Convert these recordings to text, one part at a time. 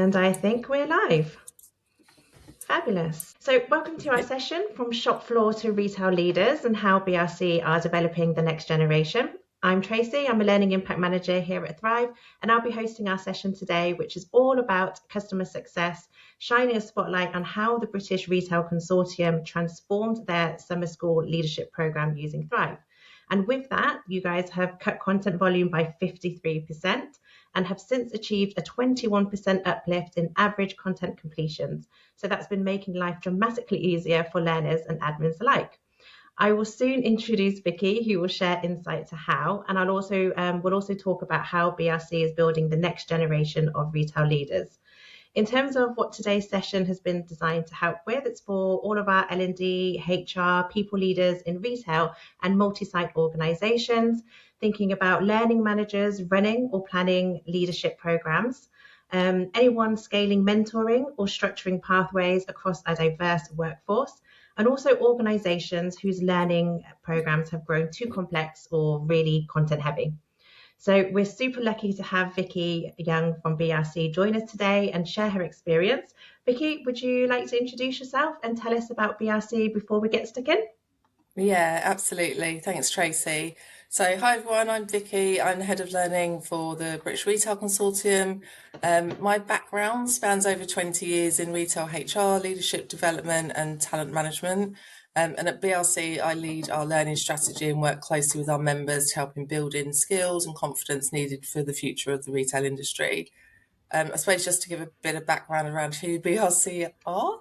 And I think we're live. Fabulous. So welcome to our session, From Shop Floor to Retail Leaders and How BRC are Developing the Next Generation. I'm Tracy, I'm a Learning Impact Manager here at Thrive, and I'll be hosting our session today, which is all about customer success, shining a spotlight on how the British Retail Consortium transformed their summer school leadership programme using Thrive. And with that, you guys have cut content volume by 53% and have since achieved a 21% uplift in average content completions. So that's been making life dramatically easier for learners and admins alike. I will soon introduce Vicky, who will share insight to how, and we'll also talk about how BRC is building the next generation of retail leaders. In terms of what today's session has been designed to help with, it's for all of our L&D, HR, people leaders in retail and multi-site organisations, thinking about learning managers running or planning leadership programmes, anyone scaling mentoring or structuring pathways across a diverse workforce, and also organisations whose learning programmes have grown too complex or really content heavy. So we're super lucky to have Vicky Young from BRC join us today and share her experience. Vicky, would you like to introduce yourself and tell us about BRC before we get stuck in? Yeah, absolutely. Thanks, Tracy. So, hi everyone, I'm Vicky. I'm the Head of Learning for the British Retail Consortium. My background spans over 20 years in retail HR, leadership development and talent management. And at BRC, I lead our learning strategy and work closely with our members to help in building skills and confidence needed for the future of the retail industry. I suppose just to give a bit of background around who BRC are.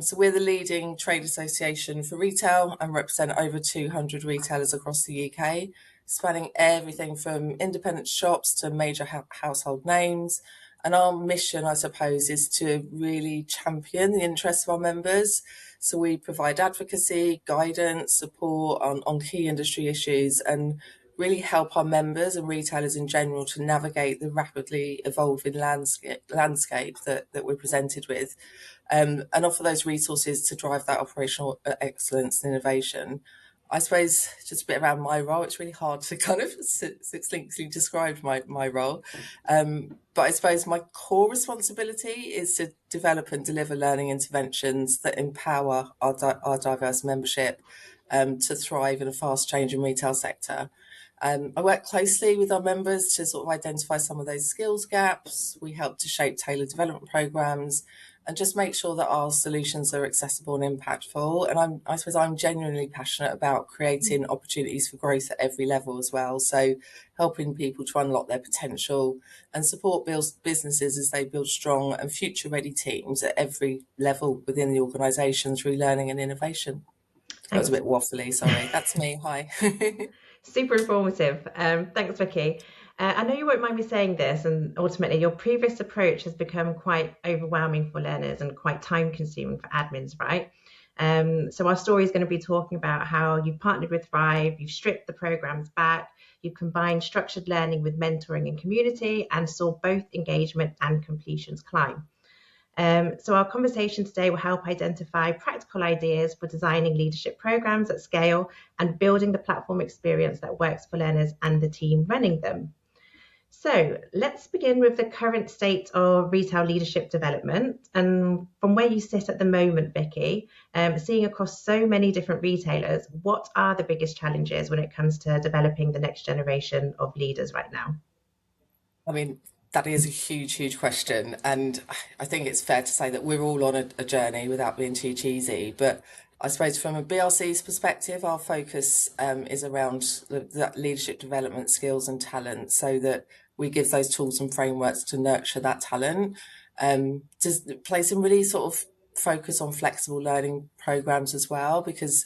So we're the leading trade association for retail and represent over 200 retailers across the UK, spanning everything from independent shops to major household names. And our mission, I suppose, is to really champion the interests of our members. So we provide advocacy, guidance, support on key industry issues and really help our members and retailers in general to navigate the rapidly evolving landscape that we're presented with, and offer those resources to drive that operational excellence and innovation. I suppose just a bit around my role, it's really hard to kind of succinctly describe my role. But I suppose my core responsibility is to develop and deliver learning interventions that empower our diverse membership to thrive in a fast changing retail sector. I work closely with our members to sort of identify some of those skills gaps. We help to shape tailored development programs and just make sure that our solutions are accessible and impactful. And I suppose I'm genuinely passionate about creating opportunities for growth at every level as well. So helping people to unlock their potential and support businesses as they build strong and future ready teams at every level within the organisation through learning and innovation. That was a bit waffly, sorry. That's me. Hi. Super informative. Thanks, Vicky. I know you won't mind me saying this, and ultimately your previous approach has become quite overwhelming for learners and quite time consuming for admins, right? So our story is going to be talking about how you've partnered with Thrive, you've stripped the programs back, you've combined structured learning with mentoring and community and saw both engagement and completions climb. So our conversation today will help identify practical ideas for designing leadership programs at scale and building the platform experience that works for learners and the team running them. So let's begin with the current state of retail leadership development. And from where you sit at the moment, Vicky, seeing across so many different retailers, what are the biggest challenges when it comes to developing the next generation of leaders right now? I mean, that is a huge question. And I think it's fair to say that we're all on a journey without being too cheesy. But I suppose from a BRC's perspective, our focus is around that leadership development skills and talent so that we give those tools and frameworks to nurture that talent. To place some really sort of focus on flexible learning programs as well, because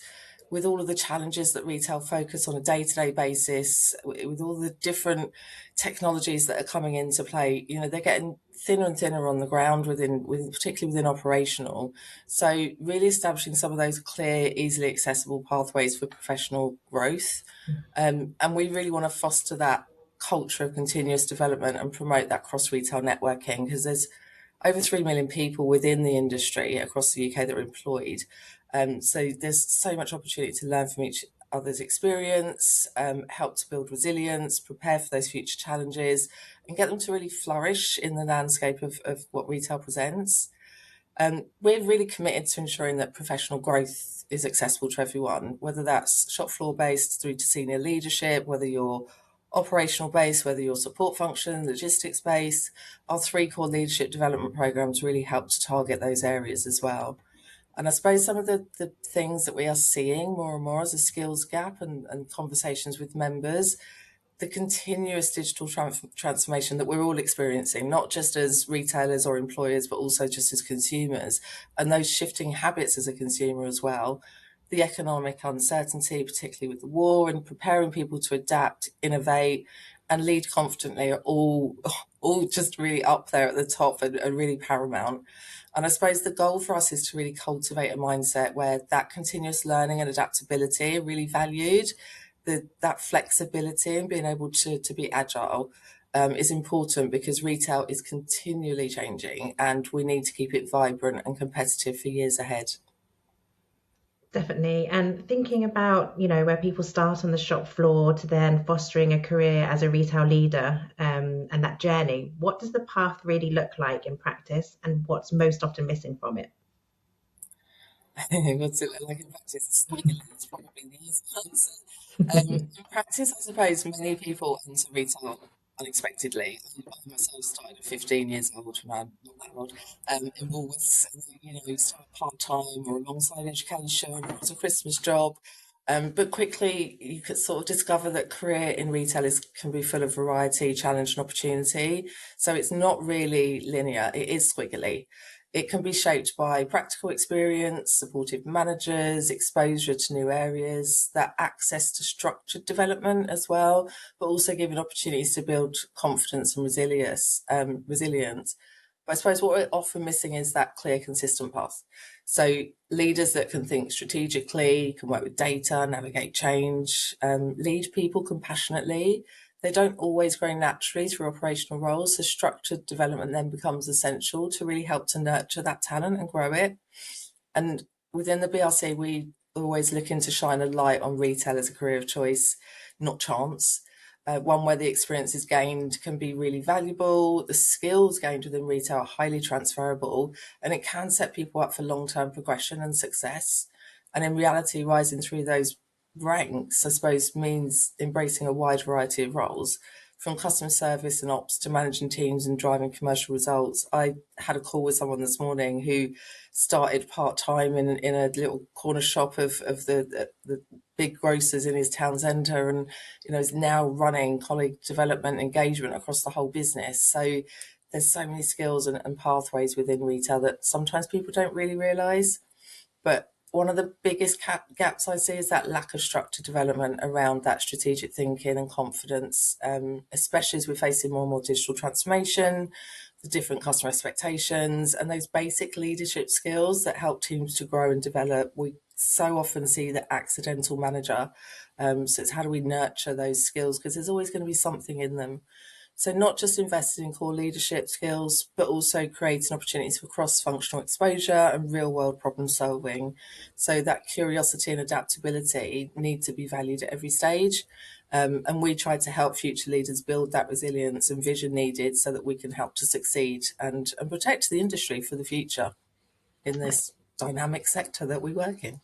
with all of the challenges that retail focus on a day-to-day basis, with all the different technologies that are coming into play, you know, they're getting thinner and thinner on the ground particularly within operational. So really establishing some of those clear, easily accessible pathways for professional growth. And we really want to foster that culture of continuous development and promote that cross-retail networking, because there's over 3 million people within the industry across the UK that are employed. So there's so much opportunity to learn from each others' experience, help to build resilience, prepare for those future challenges, and get them to really flourish in the landscape of what retail presents. We're really committed to ensuring that professional growth is accessible to everyone, whether that's shop floor based through to senior leadership, whether you're operational based, whether you're support function, logistics based. Our three core leadership development programs really help to target those areas as well. And I suppose some of the things that we are seeing more and more as a skills gap and conversations with members, the continuous digital transformation that we're all experiencing, not just as retailers or employers, but also just as consumers, and those shifting habits as a consumer as well. The economic uncertainty, particularly with the war, and preparing people to adapt, innovate, and lead confidently are all just really up there at the top and really paramount. And I suppose the goal for us is to really cultivate a mindset where that continuous learning and adaptability are really valued. That flexibility and being able to be agile is important because retail is continually changing and we need to keep it vibrant and competitive for years ahead. Definitely. And thinking about, where people start on the shop floor to then fostering a career as a retail leader, and that journey, what does the path really look like in practice and what's most often missing from it? What's it look like in practice? It's probably the easy answer. In practice, I suppose many people enter retail unexpectedly. I myself started at 15 years old, man, not that old, in Woolworths, start part-time or alongside education, or as a Christmas job. But quickly you could sort of discover that career in retail can be full of variety, challenge and opportunity. So it's not really linear, it is squiggly. It can be shaped by practical experience, supportive managers, exposure to new areas, that access to structured development as well, but also giving opportunities to build confidence and resilience. But I suppose what we're often missing is that clear, consistent path. So leaders that can think strategically, can work with data, navigate change, lead people compassionately. They don't always grow naturally through operational roles, so structured development then becomes essential to really help to nurture that talent and grow it. And within the BRC, we always looking to shine a light on retail as a career of choice, not chance. One where the experiences gained can be really valuable, the skills gained within retail are highly transferable, and it can set people up for long-term progression and success. And in reality, rising through those ranks, I suppose, means embracing a wide variety of roles, from customer service and ops to managing teams and driving commercial results. I had a call with someone this morning who started part-time in a little corner shop of the big grocers in his town centre, and is now running colleague development engagement across the whole business. So there's so many skills and pathways within retail that sometimes people don't really realise. But one of the biggest gaps I see is that lack of structured development around that strategic thinking and confidence, especially as we're facing more and more digital transformation, the different customer expectations, and those basic leadership skills that help teams to grow and develop. We so often see the accidental manager. So it's how do we nurture those skills? Because there's always going to be something in them. So not just investing in core leadership skills, but also creating opportunities for cross-functional exposure and real-world problem solving. So that curiosity and adaptability need to be valued at every stage. And we try to help future leaders build that resilience and vision needed so that we can help to succeed and protect the industry for the future in this dynamic sector that we work in.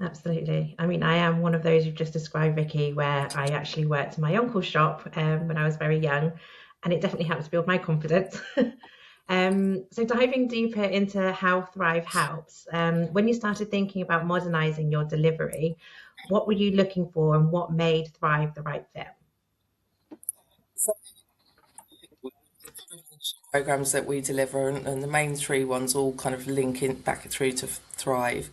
Absolutely. I mean, I am one of those you've just described, Vicky, where I actually worked in my uncle's shop when I was very young, and it definitely helped to build my confidence. So diving deeper into how Thrive helps, when you started thinking about modernizing your delivery, what were you looking for and what made Thrive the right fit? So programs that we deliver, and the main three ones all kind of link in back through to Thrive.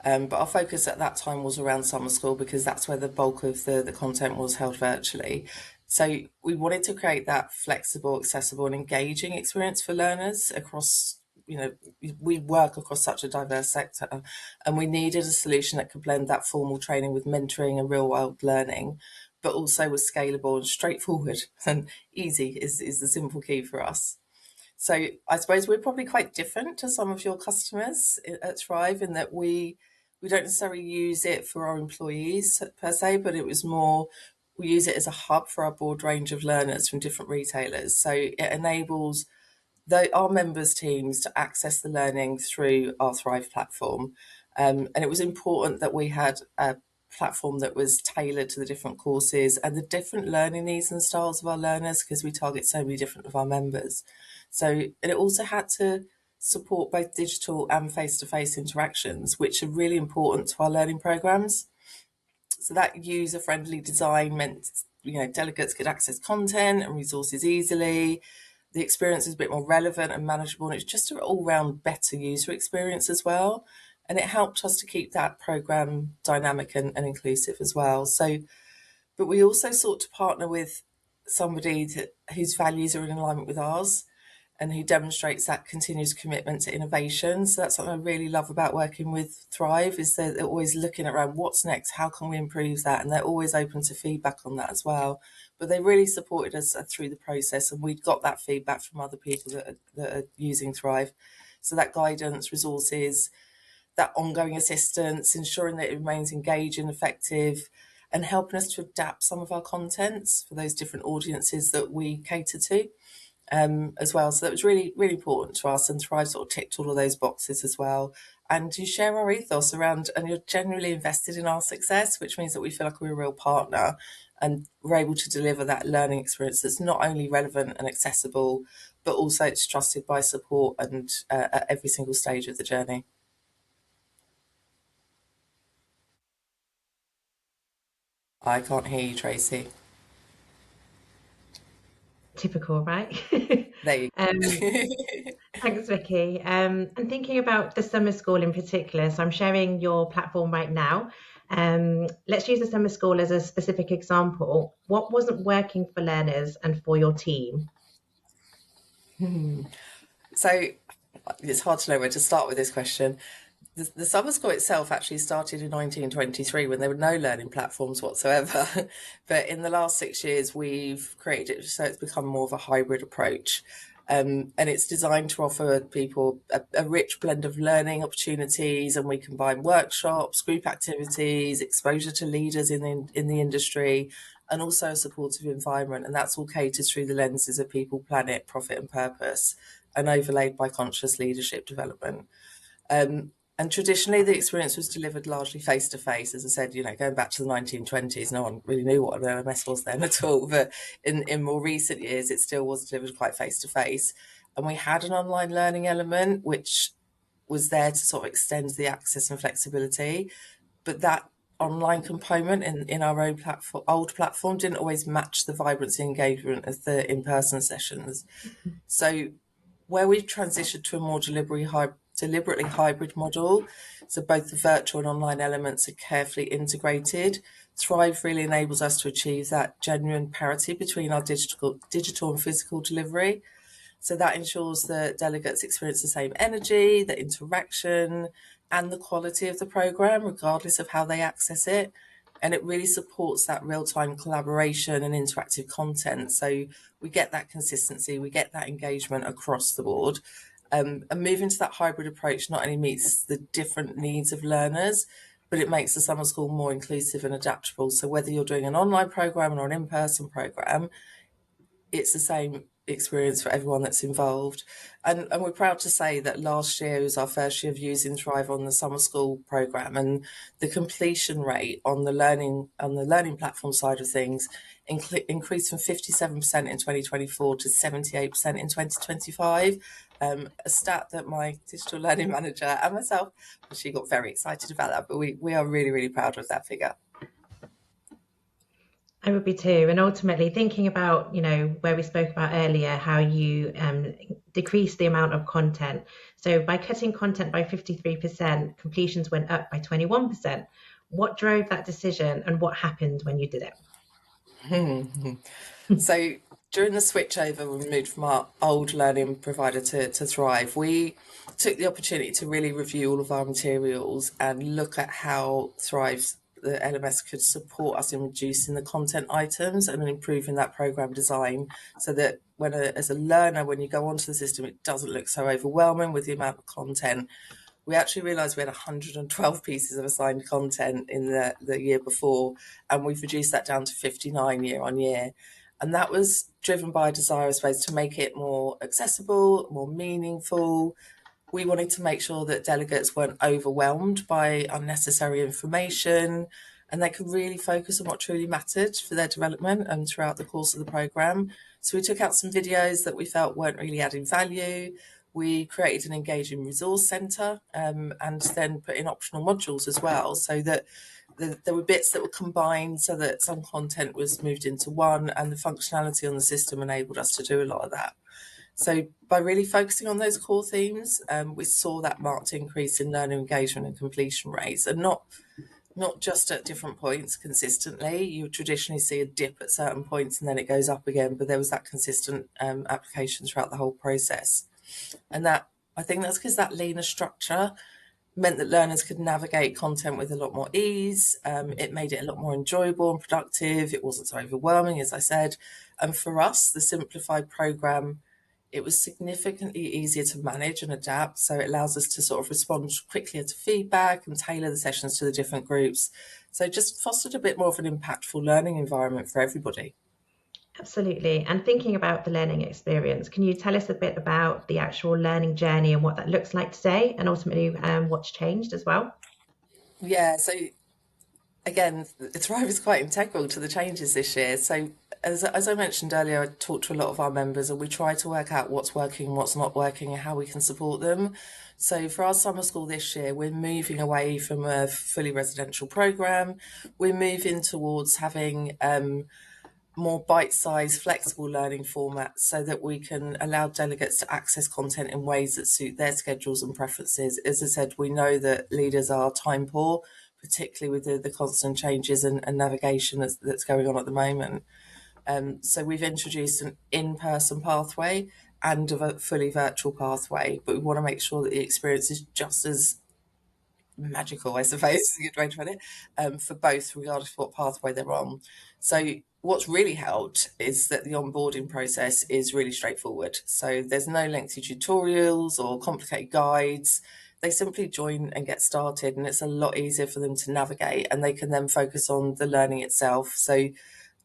But our focus at that time was around summer school because that's where the bulk of the content was held virtually. So we wanted to create that flexible, accessible, and engaging experience for learners across. We work across such a diverse sector, and we needed a solution that could blend that formal training with mentoring and real world learning, but also was scalable and straightforward and easy is the simple key for us. So I suppose we're probably quite different to some of your customers at Thrive in that we we don't necessarily use it for our employees per se, but it was more we use it as a hub for our broad range of learners from different retailers. So it enables our members' teams to access the learning through our Thrive platform. And it was important that we had a platform that was tailored to the different courses and the different learning needs and styles of our learners, because we target so many different of our members. So, and it also had to support both digital and face-to-face interactions, which are really important to our learning programs. So that user-friendly design meant, delegates could access content and resources easily. The experience is a bit more relevant and manageable, and it's just an all-round better user experience as well. And it helped us to keep that program dynamic and inclusive as well. So, but we also sought to partner with somebody whose values are in alignment with ours and who demonstrates that continuous commitment to innovation. So that's something I really love about working with Thrive, is they're always looking around what's next, how can we improve that, and they're always open to feedback on that as well. But they really supported us through the process, and we'd got that feedback from other people that are using Thrive. So that guidance, resources, that ongoing assistance, ensuring that it remains engaging, effective, and helping us to adapt some of our contents for those different audiences that we cater to as well. So that was really, really important to us, and Thrive sort of ticked all of those boxes as well. And you share our ethos around, and you're genuinely invested in our success, which means that we feel like we're a real partner and we're able to deliver that learning experience that's not only relevant and accessible, but also it's trusted by support and at every single stage of the journey. I can't hear you, Tracy. Typical, right? There you um, go. Thanks, Vicky. And thinking about the summer school in particular, so I'm sharing your platform right now. Let's use the summer school as a specific example. What wasn't working for learners and for your team? So it's hard to know where to start with this question. The summer school itself actually started in 1923 when there were no learning platforms whatsoever. But in the last 6 years, we've created it so it's become more of a hybrid approach. And it's designed to offer people a rich blend of learning opportunities, and we combine workshops, group activities, exposure to leaders in the industry, and also a supportive environment. And that's all catered through the lenses of people, planet, profit, and purpose, and overlaid by conscious leadership development. And traditionally, the experience was delivered largely face to face. As I said, going back to the 1920s, no one really knew what an LMS was then at all. But in more recent years, it still was delivered quite face to face. And we had an online learning element, which was there to sort of extend the access and flexibility. But that online component in our old platform didn't always match the vibrancy and engagement of the in-person sessions. So where we've transitioned to a more deliberately hybrid model, so both the virtual and online elements are carefully integrated, Thrive really enables us to achieve that genuine parity between our digital and physical delivery. So that ensures that delegates experience the same energy, the interaction, and the quality of the programme, regardless of how they access it. And it really supports that real-time collaboration and interactive content. So we get that consistency, we get that engagement across the board. And moving to that hybrid approach not only meets the different needs of learners, but it makes the summer school more inclusive and adaptable. So whether you're doing an online programme or an in-person programme, it's the same experience for everyone that's involved. And we're proud to say that last year was our first year of using Thrive on the summer school programme, and the completion rate on the learning platform side of things increased from 57% in 2024 to 78% in 2025. A stat that my digital learning manager and myself, she got very excited about that, but we are really, really proud of that figure. I would be too. And ultimately, thinking about, where we spoke about earlier, how you decrease the amount of content. So by cutting content by 53%, completions went up by 21%. What drove that decision and what happened when you did it? So during the switchover, when we moved from our old learning provider to Thrive, we took the opportunity to really review all of our materials and look at how the LMS could support us in reducing the content items and improving that program design, so that as a learner, when you go onto the system, it doesn't look so overwhelming with the amount of content. we actually realised we had 112 pieces of assigned content in the year before, and we've reduced that down to 59 year on year. And that was driven by a desire, I suppose, to make it more accessible, more meaningful. We wanted to make sure that delegates weren't overwhelmed by unnecessary information and they could really focus on what truly mattered for their development and throughout the course of the programme. So we took out some videos that we felt weren't really adding value. We created an engaging resource centre and then put in optional modules as well, so that there were bits that were combined so that some content was moved into one, and the functionality on the system enabled us to do a lot of that. So by really focusing on those core themes, we saw that marked increase in learner engagement and completion rates, and not just at different points consistently. You would traditionally see a dip at certain points and then it goes up again, but there was that consistent application throughout the whole process. And that, I think that's because that leaner structure meant that learners could navigate content with a lot more ease. It made it a lot more enjoyable and productive. It wasn't so overwhelming, as I said. And for us, the simplified programme, it was significantly easier to manage and adapt. So it allows us to sort of respond quickly to feedback and tailor the sessions to the different groups. So it just fostered a bit more of an impactful learning environment for everybody. Absolutely. And thinking about the learning experience, can you tell us a bit about the actual learning journey and what that looks like today, and ultimately what's changed as well? Yeah, so again, Thrive is quite integral to the changes this year. So as I mentioned earlier, I talked to a lot of our members and we try to work out what's working, what's not working, and how we can support them. So for our summer school this year, we're moving away from a fully residential programme. We're moving towards having more bite-sized, flexible learning formats so that we can allow delegates to access content in ways that suit their schedules and preferences. As I said, we know that leaders are time poor, particularly with the constant changes and navigation that's going on at the moment. So we've introduced an in-person pathway and a fully virtual pathway, but we want to make sure that the experience is just as magical, I suppose, is a good way to put it, for both, regardless of what pathway they're on. So what's really helped is that the onboarding process is really straightforward. So there's no lengthy tutorials or complicated guides. They simply join and get started, and it's a lot easier for them to navigate, and they can then focus on the learning itself. So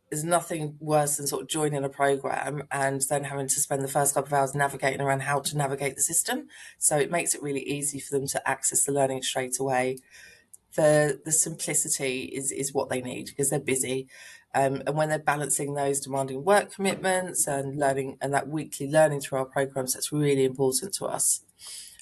there's nothing worse than sort of joining a program and then having to spend the first couple of hours navigating around how to navigate the system. So it makes it really easy for them to access the learning straight away. The simplicity is what they need because they're busy. And when they're balancing those demanding work commitments and learning and that weekly learning through our programs, that's really important to us.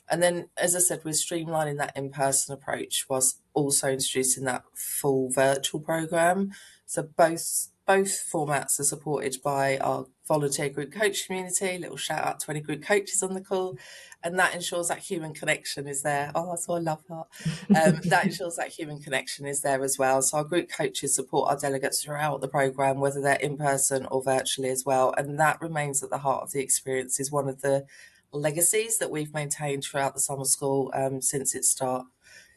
And then, as I said, we're streamlining that in-person approach whilst also introducing that full virtual program. So both formats are supported by our volunteer group coach community. Little shout out to any group coaches on the call, and that ensures that human connection is there. Oh, that's why I love that. That ensures that human connection is there as well. So our group coaches support our delegates throughout the program, whether they're in person or virtually as well, and that remains at the heart of the experience. Is one of the legacies that we've maintained throughout the summer school since its start.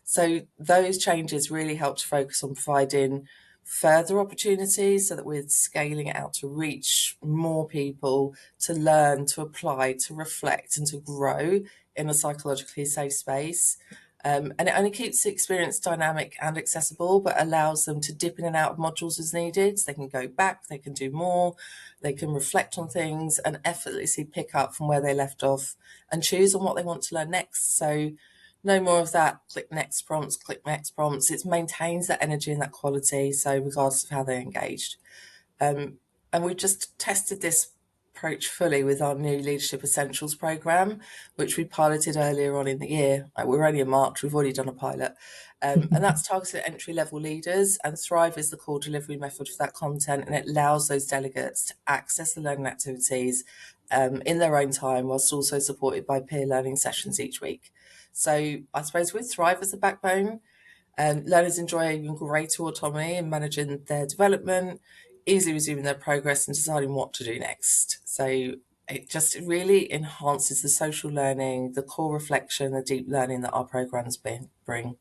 So those changes really help to focus on providing further opportunities so that we're scaling it out to reach more people, to learn, to apply, to reflect and to grow in a psychologically safe space. And it only keeps the experience dynamic and accessible, but allows them to dip in and out of modules as needed. So they can go back, they can do more, they can reflect on things and effortlessly pick up from where they left off and choose on what they want to learn next. So no more of that click next prompts, click next prompts. It maintains that energy and that quality, so regardless of how they're engaged. And we've just tested this approach fully with our new Leadership Essentials programme, which we piloted earlier on in the year. We're only in March, we've already done a pilot. And that's targeted at entry-level leaders, and Thrive is the core delivery method for that content, and it allows those delegates to access the learning activities in their own time, whilst also supported by peer learning sessions each week. So I suppose with Thrive as the backbone, learners enjoy even greater autonomy in managing their development, easily resuming their progress and deciding what to do next. So it just really enhances the social learning, the core reflection, the deep learning that our programs bring.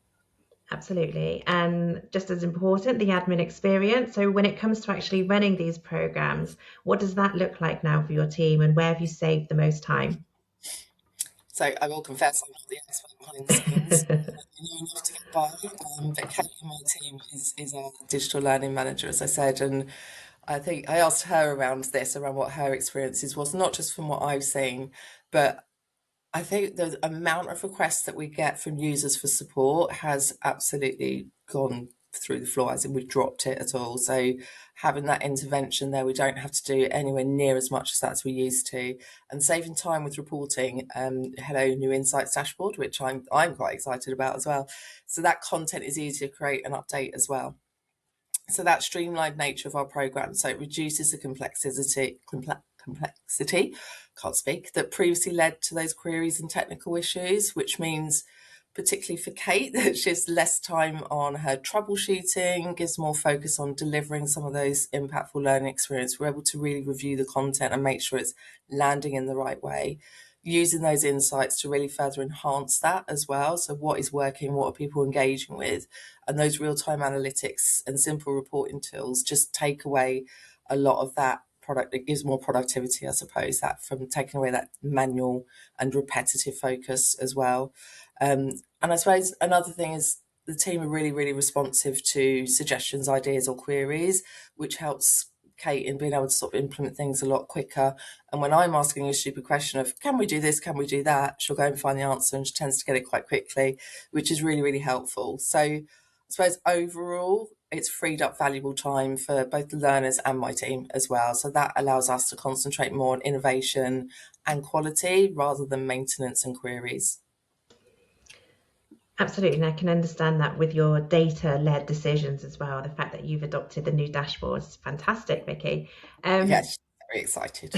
Absolutely. And just as important, the admin experience. So when it comes to actually running these programs, what does that look like now for your team, and where have you saved the most time? So I will confess I'm not the expert behind the scenes. I know enough to get by, but Kate in my team is our digital learning manager, as I said, and I think I asked her around this, around what her experiences was, not just from what I've seen, but I think the amount of requests that we get from users for support has absolutely gone through the floor, as in we've dropped it at all. So having that intervention there, we don't have to do anywhere near as much as that as we used to, and saving time with reporting. Hello, new insights dashboard, which I'm quite excited about as well. So that content is easy to create and update as well. So that streamlined nature of our program, so it reduces the complexity, can't speak, that previously led to those queries and technical issues, which means particularly for Kate that she has less time on her troubleshooting, gives more focus on delivering some of those impactful learning experience. We're able to really review the content and make sure it's landing in the right way, using those insights to really further enhance that as well. So what is working, what are people engaging with, and those real-time analytics and simple reporting tools just take away a lot of that product. It gives more productivity, I suppose, that from taking away that manual and repetitive focus as well. And I suppose another thing is the team are really, really responsive to suggestions, ideas, or queries, which helps Kate in being able to sort of implement things a lot quicker. And when I'm asking a stupid question of, can we do this, can we do that, she'll go and find the answer, and she tends to get it quite quickly, which is really, really helpful. So I suppose overall, it's freed up valuable time for both the learners and my team as well. So that allows us to concentrate more on innovation and quality rather than maintenance and queries. Absolutely, and I can understand that with your data-led decisions as well. The fact that you've adopted the new dashboards is fantastic, Vicky. Yes, very excited.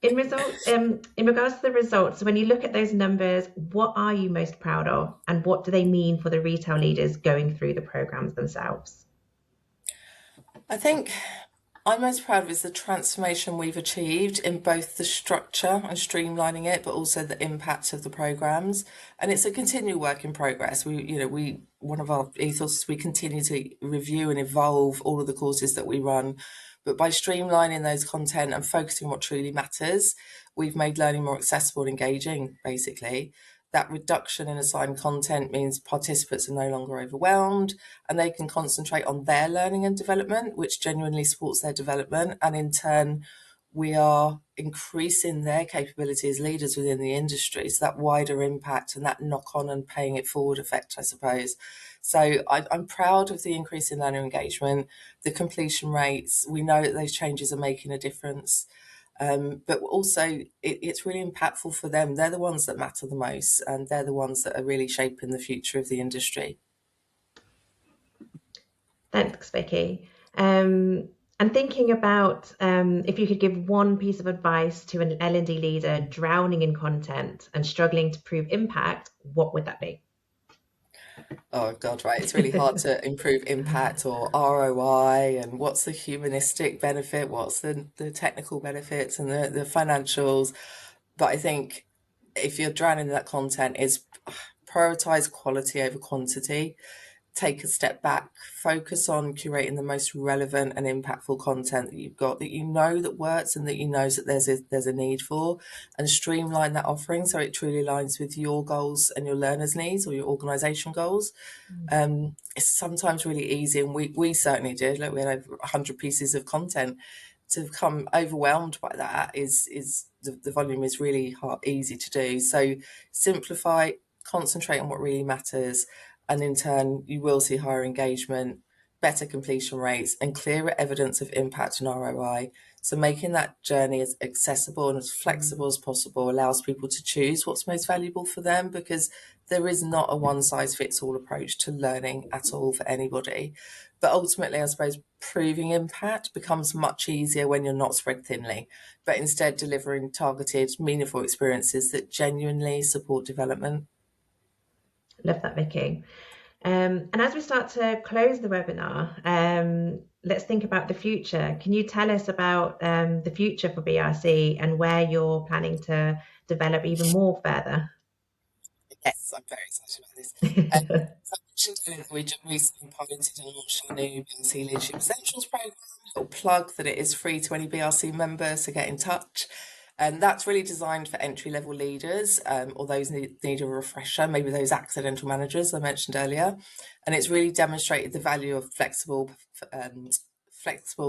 In regards to the results, when you look at those numbers, what are you most proud of, and what do they mean for the retail leaders going through the programs themselves? I think I'm most proud of is the transformation we've achieved in both the structure and streamlining it, but also the impact of the programs. And it's a continual work in progress. One of our ethos is we continue to review and evolve all of the courses that we run. But by streamlining those content and focusing on what truly matters, we've made learning more accessible and engaging, basically. That reduction in assigned content means participants are no longer overwhelmed and they can concentrate on their learning and development, which genuinely supports their development. And in turn, we are increasing their capability as leaders within the industry. So that wider impact and that knock on and paying it forward effect, I suppose. So I'm proud of the increase in learner engagement, the completion rates. We know that those changes are making a difference. But also, it's really impactful for them. They're the ones that matter the most, and they're the ones that are really shaping the future of the industry. Thanks, Vicky. And thinking about if you could give one piece of advice to an L&D leader drowning in content and struggling to prove impact, what would that be? Oh God, right. It's really hard to improve impact or ROI and what's the humanistic benefit, what's the technical benefits and the financials. But I think if you're drowning in that content, is prioritize quality over quantity. Take a step back, focus on curating the most relevant and impactful content that you've got, that you know that works and that you know that there's a need for, and streamline that offering so it truly aligns with your goals and your learners' needs or your organisation goals. It's sometimes really easy, and we certainly did. Like we had over 100 pieces of content. To become overwhelmed by that is the volume is really easy to do. So simplify, concentrate on what really matters, and in turn you will see higher engagement, better completion rates, and clearer evidence of impact and ROI. So making that journey as accessible and as flexible as possible allows people to choose what's most valuable for them, because there is not a one size fits all approach to learning at all for anybody. But ultimately, I suppose proving impact becomes much easier when you're not spread thinly, but instead delivering targeted, meaningful experiences that genuinely support development. Love that, Vicky. And as we start to close the webinar, let's think about the future. Can you tell us about the future for BRC and where you're planning to develop even more further? Yes, I'm very excited about this. So I mentioned earlier that we just recently piloted and launched our new BRC Leadership Essentials program. A little plug that it is free to any BRC member, so get in touch. And that's really designed for entry-level leaders, or those need a refresher, maybe those accidental managers I mentioned earlier. And it's really demonstrated the value of flexible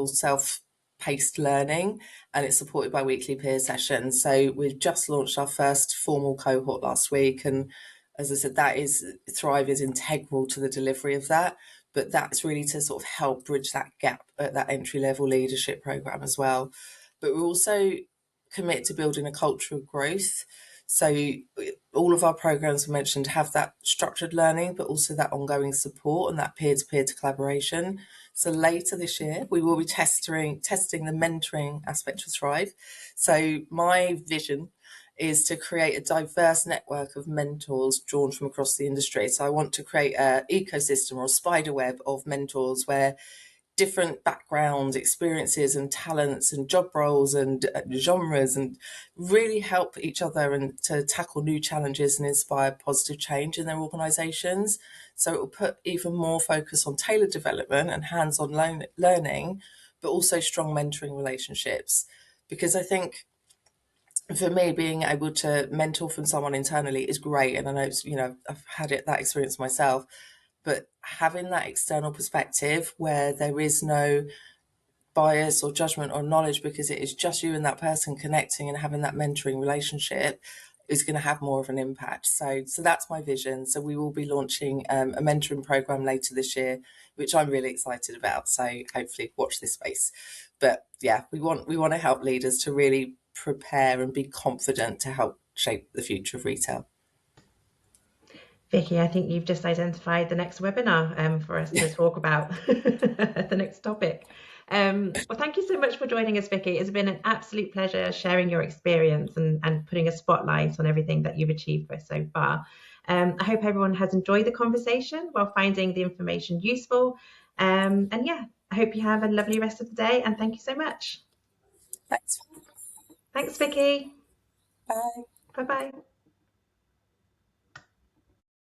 self-paced learning, and it's supported by weekly peer sessions. So we've just launched our first formal cohort last week, and as I said, Thrive is integral to the delivery of that. But that's really to sort of help bridge that gap at that entry-level leadership program as well. But we're also commit to building a culture of growth. So all of our programs mentioned have that structured learning, but also that ongoing support and that peer-to-peer collaboration. So later this year, we will be testing the mentoring aspect of Thrive. So my vision is to create a diverse network of mentors drawn from across the industry. So I want to create an ecosystem or a spider web of mentors where different backgrounds, experiences, and talents, and job roles, and genres, and really help each other and to tackle new challenges and inspire positive change in their organisations. So it will put even more focus on tailored development and hands-on learning, but also strong mentoring relationships. Because I think for me, being able to mentor from someone internally is great, and I know I've had that experience myself. But having that external perspective where there is no bias or judgment or knowledge, because it is just you and that person connecting and having that mentoring relationship, is going to have more of an impact. So that's my vision. So we will be launching a mentoring program later this year, which I'm really excited about. So hopefully watch this space. But yeah, we want to help leaders to really prepare and be confident to help shape the future of retail. Vicky, I think you've just identified the next webinar for us to talk about, the next topic. Well, thank you so much for joining us, Vicky. It's been an absolute pleasure sharing your experience and putting a spotlight on everything that you've achieved for us so far. I hope everyone has enjoyed the conversation while finding the information useful. And yeah, I hope you have a lovely rest of the day, and thank you so much. Thanks. Thanks, Vicky. Bye. Bye-bye.